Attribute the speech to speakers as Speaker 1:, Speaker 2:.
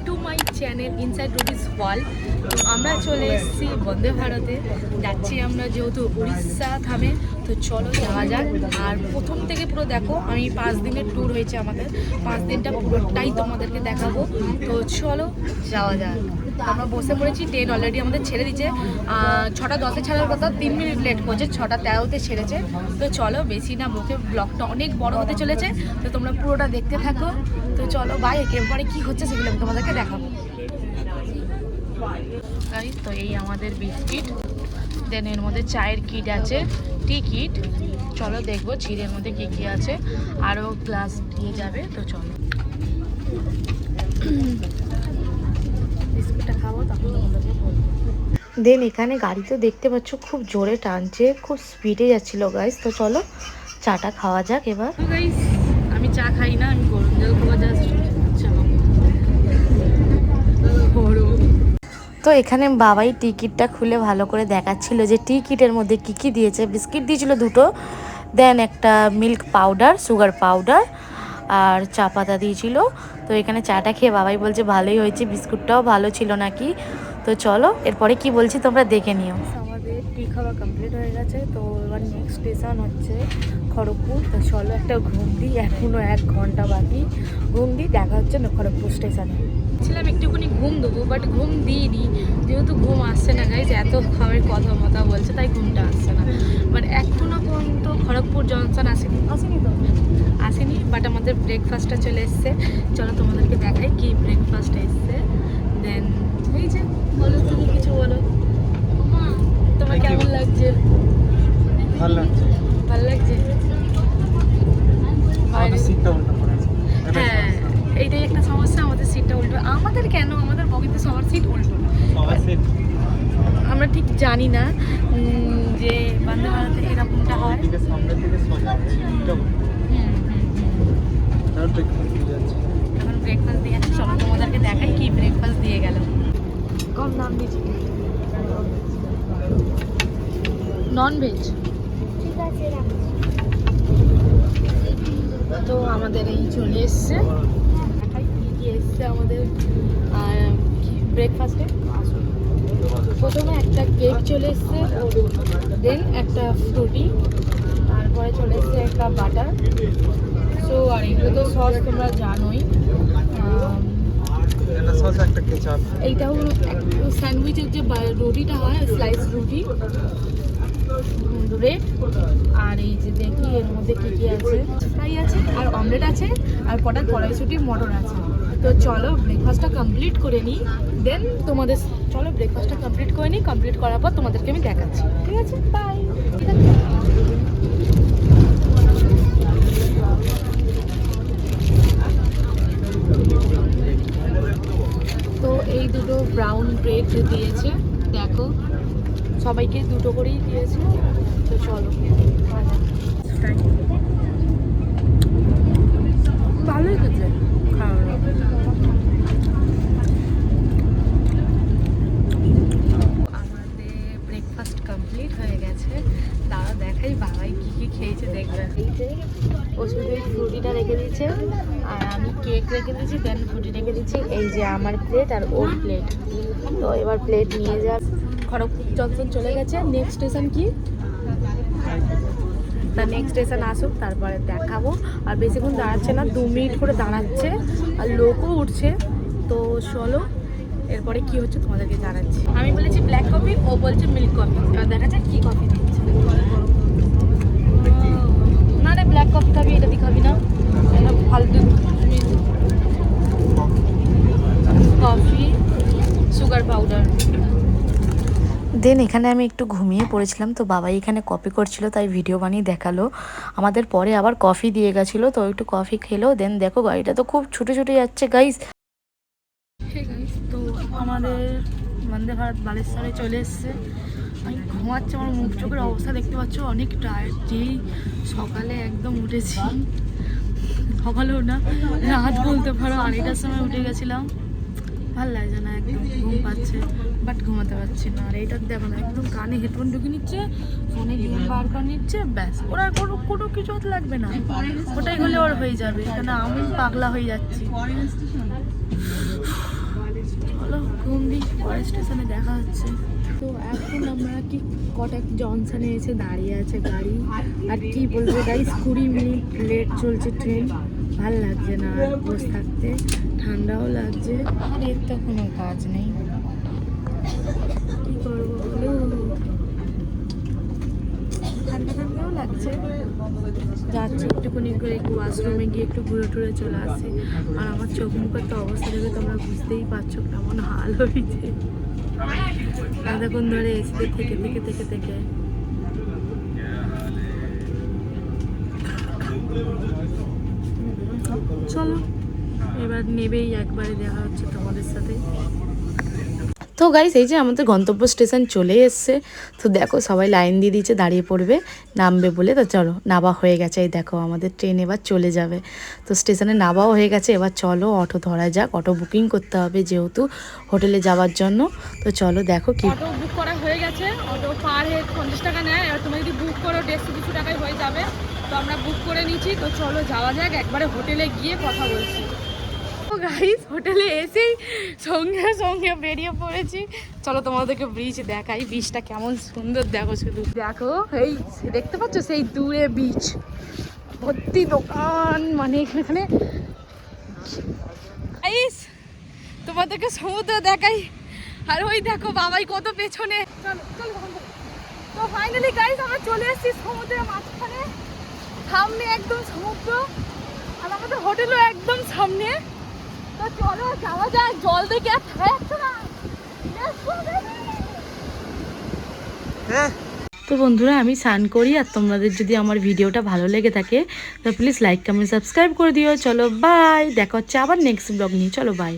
Speaker 1: Two my channel inside Ruti's world. তো আমরা চলে এসেছি বন্দে ভারতে, যাচ্ছি আমরা যেহেতু উড়িষ্যা থামে। তো চলো যাওয়া যাক। আর প্রথম থেকে পুরো দেখো, আমি 5 দিনের ট্যুর হয়েছে আমাদের, 5 দিনটা পুরোটাই তোমাদেরকে দেখাবো। তো চলো যাওয়া যাক। আমরা বসে পড়েছি, ট্রেন অলরেডি আমাদের ছেড়ে দিচ্ছে। 6টা 10-এ ছাড়ার কথা, 3 মিনিট লেট করছে, 6টা 13-তে ছেড়েছে। তো চলো বেশি না বকে, ব্লগটা অনেক বড় হতে চলেছে, তো তোমরা পুরোটা দেখতে থাকো। তো চলো বাই, একেবারে কী হচ্ছে সেগুলো আমি তোমাদেরকে দেখাবো। তো এই আমাদের বিস্কিট, দেন এর মধ্যে চায়ের কিট আছে, টি কিট। চলো দেখবো চিড়ের মধ্যে কী কী আছে, আরও গ্লাস দিয়ে যাবে। তো চলো বিস্কুটটা খাবো, তখন তোমাদেরকে বলবো। দেন এখানে গাড়ি তো দেখতে পাচ্ছ খুব জোরে টানছে, খুব স্পিডে যাচ্ছিল গাইস। তো চলো চাটা খাওয়া যাক এবার। গাইস আমি চা খাই না, আমি গরম জল খাওয়া জাস্ট। তো এখানে বাবাই টিকিটটা খুলে ভালো করে দেখাচ্ছিল যে টিকিটের মধ্যে কি কি দিয়েছে। বিস্কিট দিয়েছিল 2টো, দেন একটা মিল্ক পাউডার, সুগার পাউডার আর চা পাতা দিয়েছিল। তো এখানে চাটা খেয়ে বাবাই বলছে ভালোই হয়েছে, বিস্কুটটাও ভালো ছিল নাকি। তো চলো এরপরে কি বলছি তোমরা দেখে নিও। আমাদের টি খাওয়া কমপ্লিট হয়ে গেছে, তো এবার নেক্সট স্টেশন হচ্ছে খড়গপুর। তো চলো একটা ঘুম দিই, এখনও 1 ঘন্টা বাকি। ঘুম দিই, দেখা হচ্ছে না খড়গপুর স্টেশনে। ছিলাম একটুখানি ঘুম দেবো, বাট ঘুম দিইনি, যেহেতু ঘুম আসছে না গাইজ, এত খাওয়ার কথা বলছে তাই ঘুমটা আসছে না। বাট এখনও পর্যন্ত খড়গপুর জংশন আসেনি তো আসেনি, বাট আমাদের ব্রেকফাস্টটা চলে এসছে। চলো তোমাদেরকে দেখাই কি ব্রেকফাস্ট এসছে। দেন এই যে বলো, তুমি কিছু বলো, তোমার কেমন লাগছে?
Speaker 2: ভালো লাগছে।
Speaker 1: হ্যাঁ, এইটাই একটা সমস্যা, আমাদের সিটটা উল্টো। আমাদের কেন, আমাদের বগিতে সবার সিট উল্টো। আমরা ঠিক জানি না যে বন্দে ভারতে এরকমটা হয়। এখন ব্রেকফাস্ট দিয়ে যাচ্ছে, সবাই তোমাদেরকে দেখাই কি ব্রেকফাস্ট দিয়ে গেল। কম দাম দিয়েছি, নন ভেজ। ঠিক আছে, তো আমাদের এই চলে এসছে, কী কী এসছে আমাদের ব্রেকফাস্টে। প্রথমে একটা কেক চলে এসছে, দেন একটা ফ্রুটি, তারপরে চলে এসছে একটা বাটার। সো আর এগুলো তো সস তোমরা জানোই। এইটাও একটু স্যান্ডউইচের যে রুটিটা হয়, স্লাইস রুটি, রেড। আর এই যে দেখি এর মধ্যে কী কী আছে, ফ্রাই আছে আর অমলেট আছে আর কটা কড়াইশুঁটি মটর আছে। তো চলো ব্রেকফাস্টটা কমপ্লিট করে নিই, দেন তোমাদের চলো ব্রেকফাস্টটা কমপ্লিট করে নিই। কমপ্লিট করার পর তোমাদেরকে আমি দেখাচ্ছি, ঠিক আছে? বাই। ঠিক আছে, তো এই দুটো ব্রাউন ব্রেড দিয়েছে, দেখো সবাইকে 2টো করেই দিয়েছে। তো চলো ভালোই হয়েছে খাওয়া। আমাদের ব্রেকফাস্ট কমপ্লিট হয়ে গেছে, দাদা দেখাই বাবাই কী কী খেয়েছে দেখবে। এই যে ওষুধের ফ্রুটিটা রেখে দিয়েছে, আর আমি কেক রেখে দিয়েছি, দেন ফ্রুটি রেখে দিয়েছি। এই যে আমার প্লেট আর ওর প্লেট। তো এবার প্লেট নিয়ে যা। খড়গপুর জংশন চলে গেছে, নেক্সট স্টেশন কি, তার নেক্সট স্টেশন আসুক তারপরে দেখাবো। আর বেশিক্ষণ দাঁড়াচ্ছে না, 2 মিনিট করে দাঁড়াচ্ছে, আর লোকও উঠছে। তো চলো এরপরে কি হচ্ছে তোমাদেরকে জানাচ্ছি। আমি বলেছি ব্ল্যাক কফি, ও বলছে মিল্ক কফি। এবার দেখা যাক কী কফি দিচ্ছে। না রে, ব্ল্যাক কফি খাবি, এটা দিয়ে খাবি না, এটা ফালতু কফি, সুগার পাউডার। দেন এখানে আমি একটু ঘুমিয়ে পড়েছিলাম, তো বাবাই এখানে কপি করছিল তাই ভিডিও বানিয়ে দেখালো আমাদের। পরে আবার কফি দিয়ে গেছিলো, তো একটু কফি খেলো। দেন দেখো গাড়িটা তো খুব ছুটে ছুটে যাচ্ছে গাইস। তো আমাদের বন্দে ভারত বালেশ্বরে চলে এসছে। আমি ঘুমাচ্ছি, আমার মুখ চোখের অবস্থা দেখতে পাচ্ছ, অনেক টায়ার্ড। যেই সকালে একদম উঠেছি, সকালেও না রাত বলতে পারো, 2টার সময় উঠে গেছিলাম। ভাল লাগছে না, একদম ঘুম পাচ্ছে, বাট ঘুমাতে পারছি না। আর এইটা দেখো না, একদম কানে হেডফোন ঢুকে নিচ্ছে, ফোনে গেম বার করে নিচ্ছে, ব্যাস। ওরা কোনো কিছু হতে লাগবে না, ওটাই হলে ওর হয়ে যাবে। এখানে আমি পাগলা হয়ে যাচ্ছি। চলো ঘুমদি, পরের স্টেশনে দেখা হচ্ছে। তো এখন আমরা কি কটাক জনসনে এসে দাঁড়িয়ে আছে গাড়ি, আর কি বলবো গাইস 20 মিনিট লেট চলছে ট্রেন। ভাল লাগছে না আর বসে থাকতে, ঠান্ডাও লাগছে, আর এর তো কোনো কাজ নেই, কি করবো বলো। ঠান্ডা ঠান্ডাও লাগছে, যাচ্ছি একটুখানি করে ওয়াশরুমে গিয়ে একটু ঘুরে টুরে চলে আসি। আর আমার চোখ মুখের তো অবস্থা দেখে তোমরা বুঝতেই পারছো কেমন হাল হয়েছে এতক্ষণ ধরে এসিতে থেকে থেকে থেকে থেকে। চলো এবার নেবেই একবারে দেখা হচ্ছে তোমাদের সাথে। তো গাইস এই যে আমাদের গন্তব্য স্টেশন চলে এসছে। তো দেখো সবাই লাইন দিয়ে দিয়েছে, দাঁড়িয়ে পড়বে নামবে বলে। তো চলো নামা হয়ে গেছে, এই দেখো আমাদের ট্রেন এবার চলে যাবে। তো স্টেশনে নামাও হয়ে গেছে, এবার চলো অটো ধরা যাক, অটো বুকিং করতে হবে যেহেতু হোটেলে যাওয়ার জন্য। তো চলো দেখো কি
Speaker 3: অটো বুক করা হয়ে গেছে। অটো পার হেড 50 টাকা নেয়, আর তুমি যদি বুক করো 150 কিছু টাকায় হয়ে যাবে। তো আমরা বুক করে নিচ্ছি, তো চলো যাওয়া যাক, একবারে হোটেলে গিয়ে কথা বলছি। তো গাইস হোটেলে এসেই সঙ্গে সঙ্গে বেরিয়ে পড়েছি। চলো তোমাদেরকে ব্রিজ দেখাই, ব্রিজটা কেমন সুন্দর দেখো, শুধু দেখো এই দেখতে পাচ্ছ সেই দূরে বিচ, ভর্তি দোকান, মানে এখানে গাইস তোমাদেরকে সমুদ্র দেখাই। আর ওই দেখো বাবাই কত পেছনে। চলো চলো তো ফাইনালি গাইস আমরা চলে এসেছি সমুদ্রের মাঝখানে, সামনে একদম সমুদ্র, আর আমাদের হোটেলও একদম সামনে। তো চলো যাওয়া যাক, জল দেখে আর থাকা যাচ্ছে না।
Speaker 1: তো বন্ধুরা আমি স্নান করি, আর তোমাদের যদি আমার ভিডিওটা ভালো লেগে থাকে তো প্লিজ লাইক কমেন্ট সাবস্ক্রাইব করে দিও। চলো বাই, দেখা হচ্ছে আবার নেক্সট ব্লগ নিয়ে, চলো বাই।